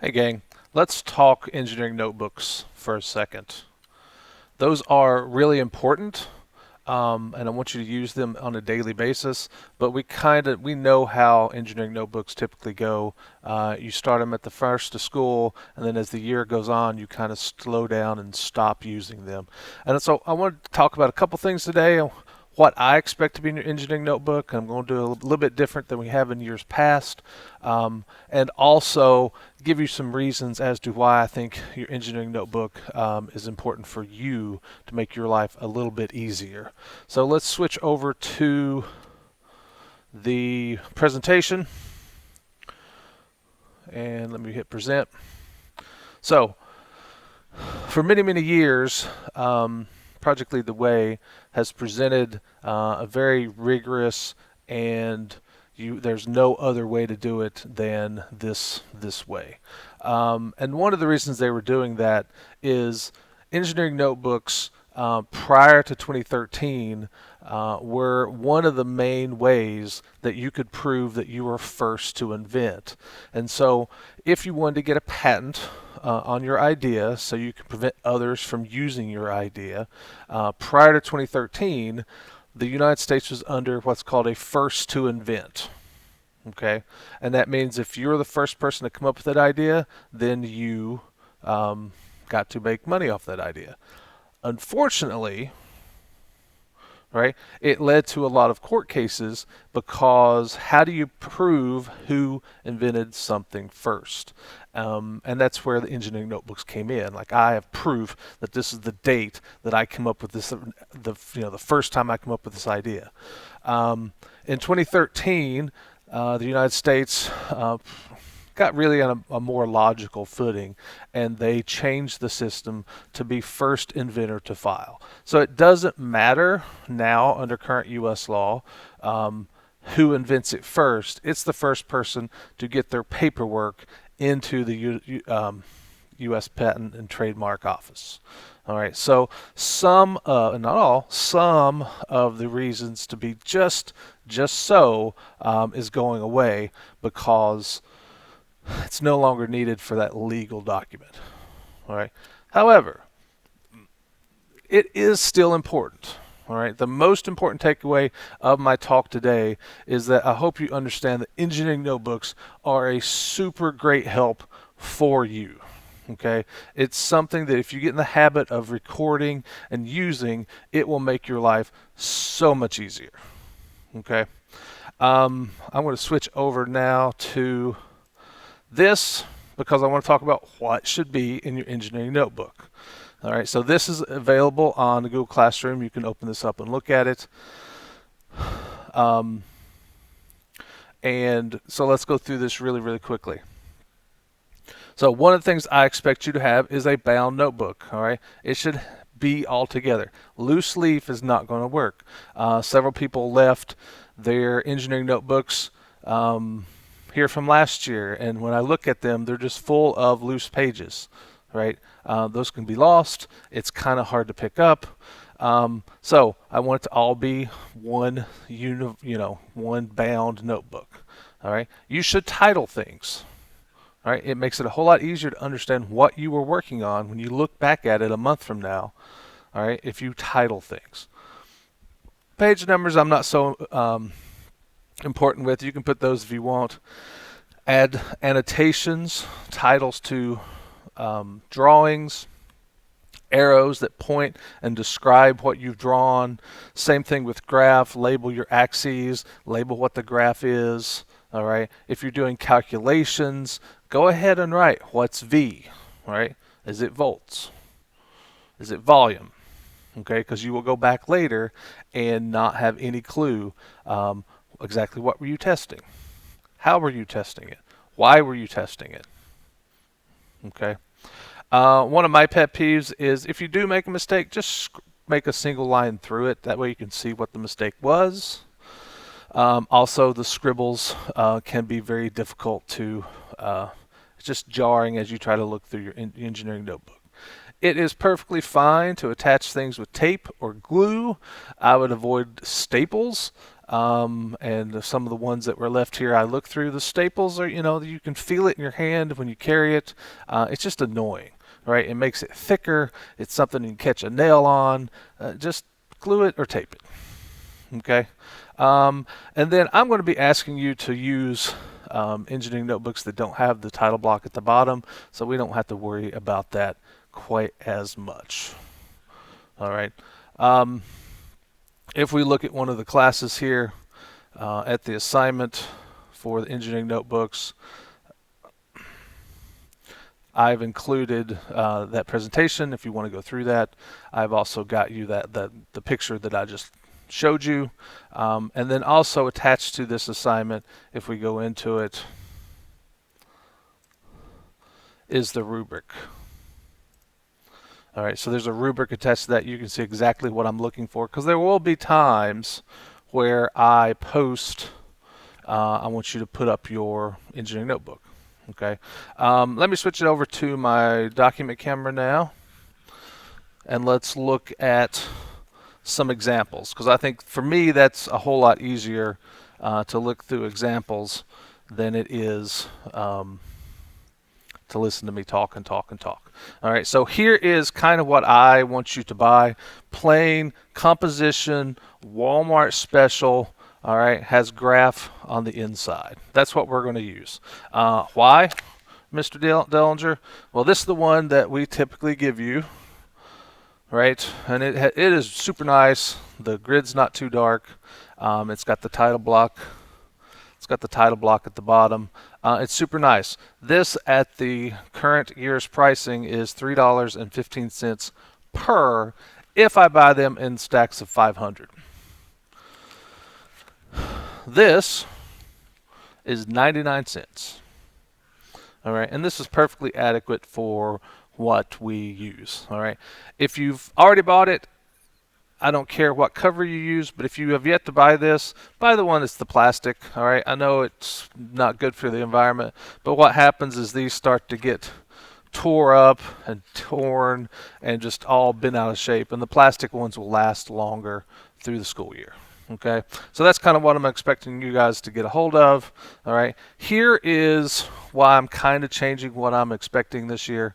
Hey gang, let's talk engineering notebooks for a second. Those are really important, and I want you to use them on a daily basis. But we know how engineering notebooks typically go. You start them at the first of school, and then as the year goes on, you kind of slow down and stop using them. And so I want to talk about a couple things today. What I expect to be in your engineering notebook. I'm going to do a little bit different than we have in years past, and also give you some reasons as to why I think your engineering notebook is important for you to make your life a little bit easier. So let's switch over to the presentation, and let me hit present. So for many, many years, Project Lead the Way has presented a very rigorous and there's no other way to do it than this way. And one of the reasons they were doing that is engineering notebooks prior to 2013 were one of the main ways that you could prove that you were first to invent. And so if you wanted to get a patent on your idea so you can prevent others from using your idea, prior to 2013, the United States was under what's called a first to invent. Okay, and that means if you're the first person to come up with that idea, then you got to make money off that idea. Unfortunately, right, it led to a lot of court cases because how do you prove who invented something first? And that's where the engineering notebooks came in. Like I have proof that this is the date that I came up with this, the first time I come up with this idea. In 2013, the United States got really on a more logical footing, and they changed the system to be first inventor to file. So it doesn't matter now under current U.S. law who invents it first. It's the first person to get their paperwork into the U.S. Patent and Trademark Office. All right, so not all, some of the reasons to be just so is going away because it's no longer needed for that legal document. All right. However, it is still important. All right. The most important takeaway of my talk today is that I hope you understand that engineering notebooks are a super great help for you. Okay. It's something that if you get in the habit of recording and using, it will make your life so much easier. Okay. I'm going to switch over now to this because I want to talk about what should be in your engineering notebook. All right, so this is available on the Google Classroom. You can open this up and look at it. And so let's go through this really, really quickly. So one of the things I expect you to have is a bound notebook. All right, it should be all together. Loose leaf is not going to work. Several people left their engineering notebooks here from last year, and when I look at them, they're just full of loose pages. Right, those can be lost. It's kind of hard to pick up. So I want it to all be one, one bound notebook. All right, you should title things. All right, it makes it a whole lot easier to understand what you were working on when you look back at it a month from now. All right, if you title things. Page numbers I'm not so important with. You can put those if you want. Add annotations, titles to drawings, arrows that point and describe what you've drawn. Same thing with graph. Label your axes, label what the graph is. All right. If you're doing calculations, go ahead and write what's V. Right? Is it volts? Is it volume? Okay, because you will go back later and not have any clue exactly what were you testing. How were you testing it? Why were you testing it? Okay. One of my pet peeves is if you do make a mistake, just make a single line through it. That way you can see what the mistake was. Also, the scribbles can be very difficult to, it's just jarring as you try to look through your engineering notebook. It is perfectly fine to attach things with tape or glue. I would avoid staples. and some of the ones that were left here I looked through. The staples are, you can feel it in your hand when you carry it. It's just annoying, right? It makes it thicker. It's something you can catch a nail on. Just glue it or tape it. Okay. And then I'm going to be asking you to use engineering notebooks that don't have the title block at the bottom, so we don't have to worry about that quite as much. All right. If we look at one of the classes here, at the assignment for the engineering notebooks, I've included that presentation if you want to go through that. I've also got you the picture that I just showed you, and then also attached to this assignment, if we go into it, is the rubric. All right, so there's a rubric attached to that. You can see exactly what I'm looking for, because there will be times where I post, I want you to put up your engineering notebook. Okay, let me switch it over to my document camera now, and let's look at some examples, because I think for me that's a whole lot easier to look through examples than it is to listen to me talk and talk and talk. All right, so here is kind of what I want you to buy. Plain composition, Walmart special. All right, has graph on the inside. That's what we're going to use. Why, Mr. Dellinger? Well, this is the one that we typically give you, right? And it is super nice. The grid's not too dark. It's got the title block. It's got the title block at the bottom. It's super nice. This at the current year's pricing is $3.15 per if I buy them in stacks of 500. This is 99 cents. All right, and this is perfectly adequate for what we use. All right, if you've already bought it, I don't care what cover you use, but if you have yet to buy this, buy the one that's the plastic. All right, I know it's not good for the environment, but what happens is these start to get tore up and torn and just all bent out of shape, and the plastic ones will last longer through the school year. Okay, so that's kind of what I'm expecting you guys to get a hold of. All right, here is why I'm kind of changing what I'm expecting this year.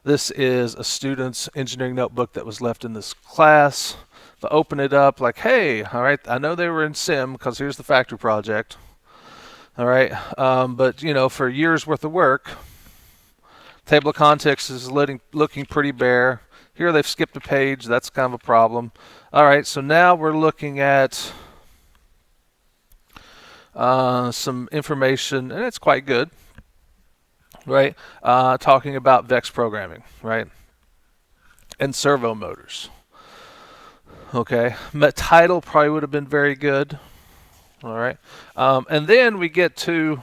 This is a student's engineering notebook that was left in this class. If I open it up, like, hey, all right, I know they were in sim because here's the factory project. All right, but for a year's worth of work, table of contents is looking pretty bare. Here they've skipped a page. That's kind of a problem. All right, so now we're looking at some information, and it's quite good, right? Talking about VEX programming, right? And servo motors. Okay, title probably would have been very good. All right, and then we get to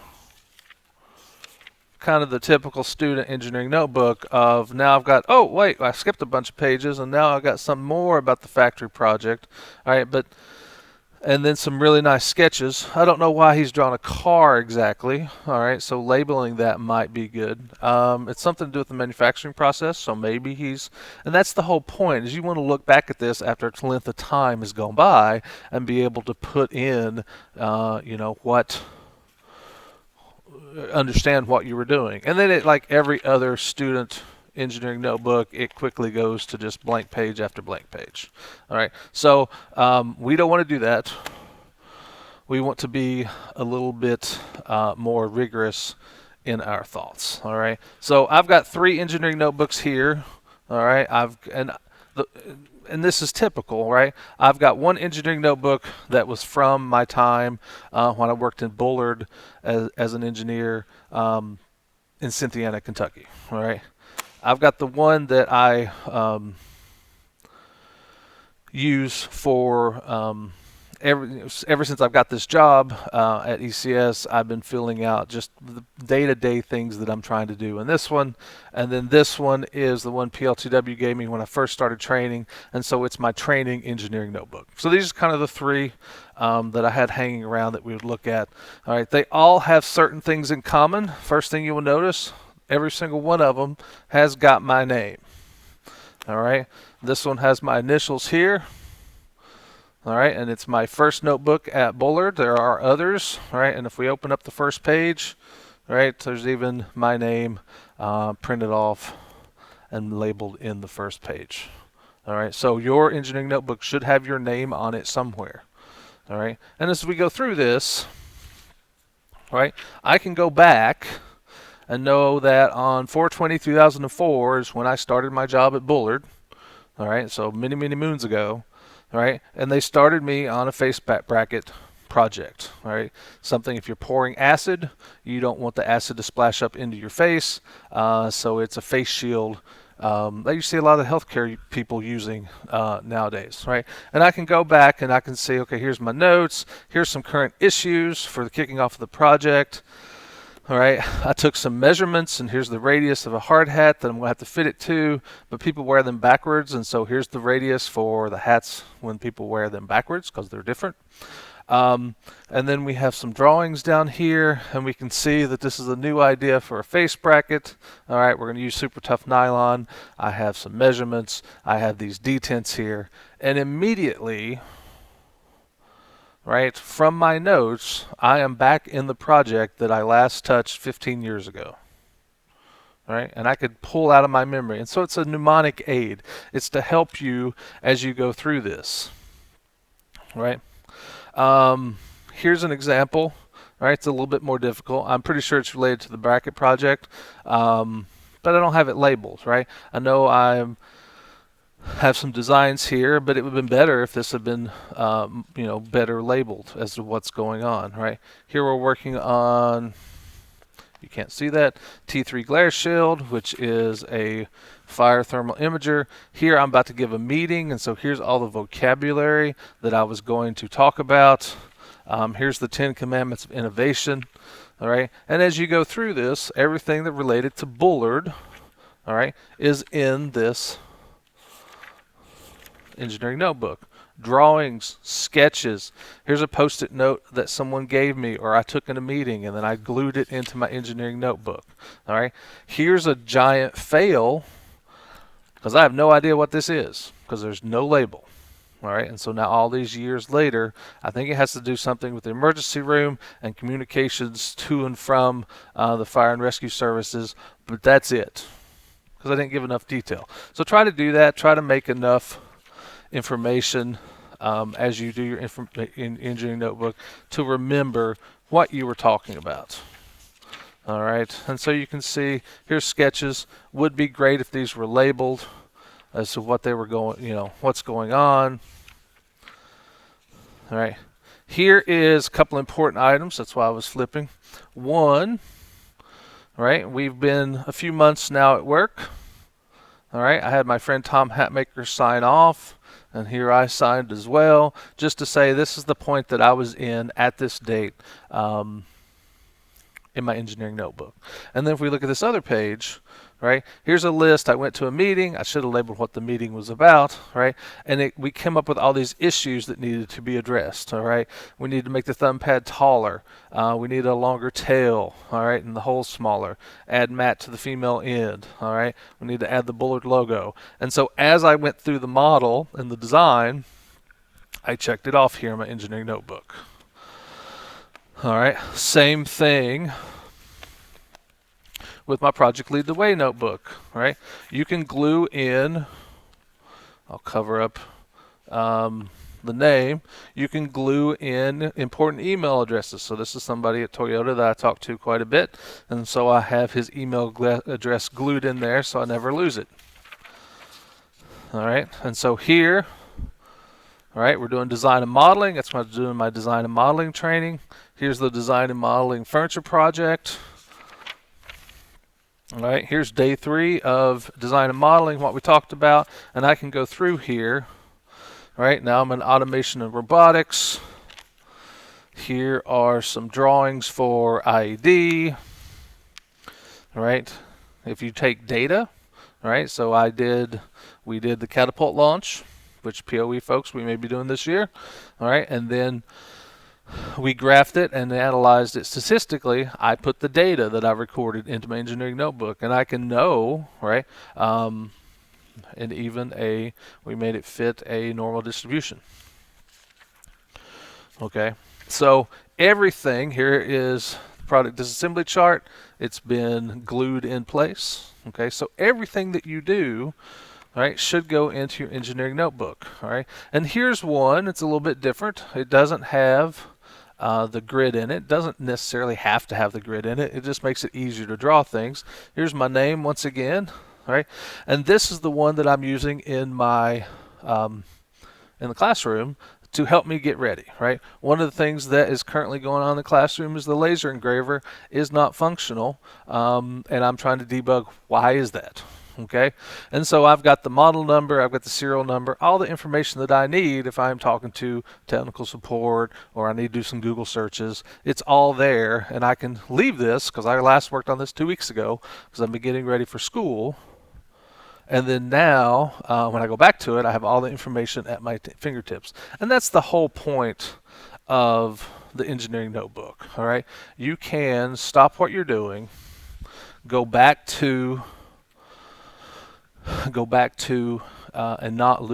kind of the typical student engineering notebook of, now I've got, oh wait, I skipped a bunch of pages, and now I've got some more about the factory project. All right, and then some really nice sketches. I don't know why he's drawn a car exactly. All right, so labeling that might be good. It's something to do with the manufacturing process, so maybe and that's the whole point, is you want to look back at this after its length of time has gone by and be able to put in, understand what you were doing. And then it, like every other student engineering notebook, it quickly goes to just blank page after blank page. All right, so we don't want to do that. We want to be a little bit more rigorous in our thoughts. All right, so I've got 3 engineering notebooks here. All right, and this is typical, right? I've got one engineering notebook that was from my time when I worked in Bullard as an engineer in Cynthiana, Kentucky. All right, I've got the one that I use for ever since I've got this job at ECS. I've been filling out just the day-to-day things that I'm trying to do in this one, and then this one is the one PL2W gave me when I first started training, and so it's my training engineering notebook. So these are kind of the 3 that I had hanging around that we would look at. All right, they all have certain things in common. First thing you will notice, every single one of them has got my name. All right, this one has my initials here. All right, and it's my first notebook at Bullard. There are others, all right, and if we open up the first page, right, there's even my name printed off and labeled in the first page. All right, so your engineering notebook should have your name on it somewhere. All right, and as we go through this, right, I can go back and know that on 4/20/2004 is when I started my job at Bullard. All right, so many, many moons ago. All right, and they started me on a face bracket project. All right, something if you're pouring acid, you don't want the acid to splash up into your face, so it's a face shield that you see a lot of the healthcare people using nowadays, right? And I can go back and I can see, okay, here's my notes, here's some current issues for the kicking off of the project. All right, I took some measurements, and here's the radius of a hard hat that I'm going to have to fit it to, but people wear them backwards, and so here's the radius for the hats when people wear them backwards because they're different. And then we have some drawings down here, and we can see that this is a new idea for a face bracket. All right, we're going to use super tough nylon. I have some measurements. I have these detents here, and immediately, right, from my notes, I am back in the project that I last touched 15 years ago. Right, and I could pull out of my memory. And so it's a mnemonic aid. It's to help you as you go through this. Right. Here's an example. All right, it's a little bit more difficult. I'm pretty sure it's related to the bracket project, but I don't have it labeled. Right. I know I have some designs here, but it would have been better if this had been, better labeled as to what's going on. Right. Here we're working on. You can't see that. T3 glare shield, which is a fire thermal imager. Here I'm about to give a meeting, and so here's all the vocabulary that I was going to talk about. Here's the 10 Commandments of Innovation. All right, and as you go through this, everything that related to Bullard, all right, is in this engineering notebook. Drawings, sketches. Here's a post-it note that someone gave me or I took in a meeting, and then I glued it into my engineering notebook. All right. Here's a giant fail because I have no idea what this is because there's no label. All right. And so now all these years later, I think it has to do something with the emergency room and communications to and from the fire and rescue services, but that's it because I didn't give enough detail. So try to do that. Try to make enough information as you do your engineering notebook to remember what you were talking about. All right, and so you can see here's sketches. Would be great if these were labeled as to what they were going, what's going on. All right, here is a couple important items. That's why I was flipping. One, all right, we've been a few months now at work. All right, I had my friend Tom Hatmaker sign off. And here I signed as well, just to say this is the point that I was in at this date in my engineering notebook. And then if we look at this other page, right, here's a list. I went to a meeting. I should have labeled what the meeting was about, right? And we came up with all these issues that needed to be addressed, all right? We need to make the thumb pad taller. We need a longer tail, all right, and the hole smaller. Add mat to the female end, all right? We need to add the Bullard logo. And so as I went through the model and the design, I checked it off here in my engineering notebook. All right, same thing with my Project Lead the Way notebook, right? You can glue in, I'll cover up the name, you can glue in important email addresses. So this is somebody at Toyota that I talk to quite a bit, and so I have his email address glued in there so I never lose it. All right, and so here, all right, we're doing design and modeling. That's what I'm doing my design and modeling training. Here's the design and modeling furniture project. All right, here's day 3 of design and modeling, what we talked about, and I can go through here. All right, now I'm in automation and robotics. Here are some drawings for IED. All right, if you take data, all right, so we did the catapult launch, which POE folks we may be doing this year. All right, and then we graphed it and analyzed it statistically. I put the data that I recorded into my engineering notebook, and I can know, right, and even we made it fit a normal distribution. Okay, so everything here is the product disassembly chart. It's been glued in place. Okay, so everything that you do, all right, should go into your engineering notebook. All right, and here's one. It's a little bit different. It doesn't have the grid in it. Doesn't necessarily have to have the grid in it. It just makes it easier to draw things. Here's my name once again. All right, and this is the one that I'm using in my in the classroom to help me get ready, right? One of the things that is currently going on in the classroom is the laser engraver is not functional, and I'm trying to debug why is that, okay? And so I've got the model number, I've got the serial number, all the information that I need if I'm talking to technical support or I need to do some Google searches. It's all there, and I can leave this because I last worked on this 2 weeks ago because I've been getting ready for school. And then now, when I go back to it, I have all the information at my fingertips. And that's the whole point of the engineering notebook. All right, you can stop what you're doing, go back to and not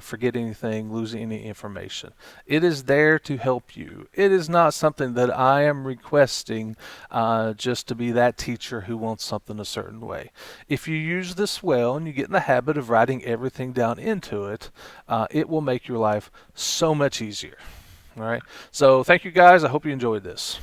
forget anything, lose any information. It is there to help you. It is not something that I am requesting just to be that teacher who wants something a certain way. If you use this well and you get in the habit of writing everything down into it, it will make your life so much easier. All right. So thank you guys. I hope you enjoyed this.